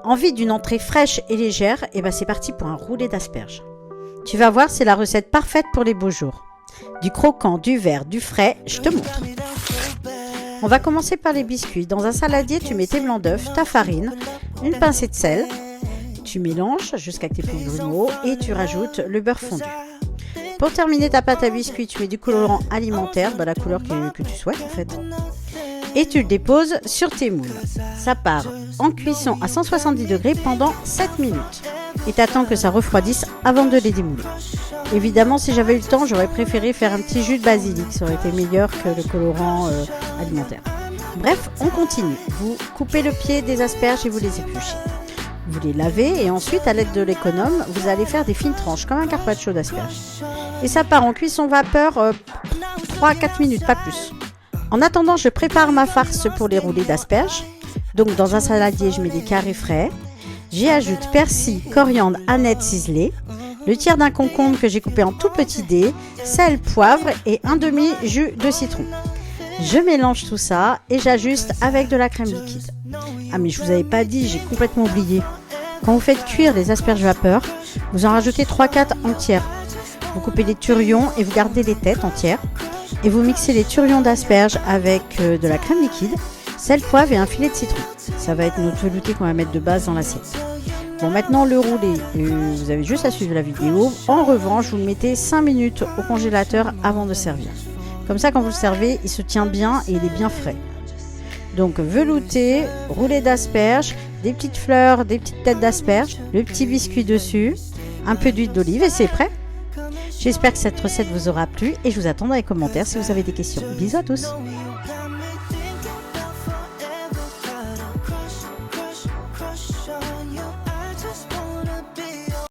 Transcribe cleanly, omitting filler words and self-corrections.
Envie d'une entrée fraîche et légère, et c'est parti pour un roulé d'asperges. Tu vas voir, c'est la recette parfaite pour les beaux jours. Du croquant, du vert, du frais, je te montre. On va commencer par les biscuits. Dans un saladier, tu mets tes blancs d'œufs, ta farine, une pincée de sel. Tu mélanges jusqu'à ce que tu aies plus de grumeaux et tu rajoutes le beurre fondu. Pour terminer ta pâte à biscuits, tu mets du colorant alimentaire, la couleur que tu souhaites en fait. Et tu le déposes sur tes moules. Ça part en cuisson à 170 degrés pendant 7 minutes. Et t'attends que ça refroidisse avant de les démouler. Évidemment, si j'avais eu le temps, j'aurais préféré faire un petit jus de basilic. Ça aurait été meilleur que le colorant alimentaire. Bref, on continue. Vous coupez le pied des asperges et vous les épluchez. Vous les lavez et ensuite, à l'aide de l'économe, vous allez faire des fines tranches, comme un carpaccio d'asperges. Et ça part en cuisson vapeur 3 à 4 minutes, pas plus. En attendant, je prépare ma farce pour les roulés d'asperges. Donc, dans un saladier, je mets des carrés frais. J'y ajoute persil, coriandre, aneth ciselée, le tiers d'un concombre que j'ai coupé en tout petits dés, sel, poivre et un demi-jus de citron. Je mélange tout ça et j'ajuste avec de la crème liquide. Ah mais je vous avais pas dit, j'ai complètement oublié. Quand vous faites cuire les asperges vapeur, vous en rajoutez 3-4 entières. Vous coupez les turions et vous gardez les têtes entières. Et vous mixez les turions d'asperges avec de la crème liquide, sel, poivre et un filet de citron. Ça va être notre velouté qu'on va mettre de base dans l'assiette. Bon, maintenant le roulé, vous avez juste à suivre la vidéo. En revanche, vous le mettez 5 minutes au congélateur avant de servir. Comme ça, quand vous le servez, il se tient bien et il est bien frais. Donc velouté, roulé d'asperges, des petites fleurs, des petites têtes d'asperges, le petit biscuit dessus, un peu d'huile d'olive et c'est prêt. J'espère que cette recette vous aura plu et je vous attends dans les commentaires si vous avez des questions. Bisous à tous. Just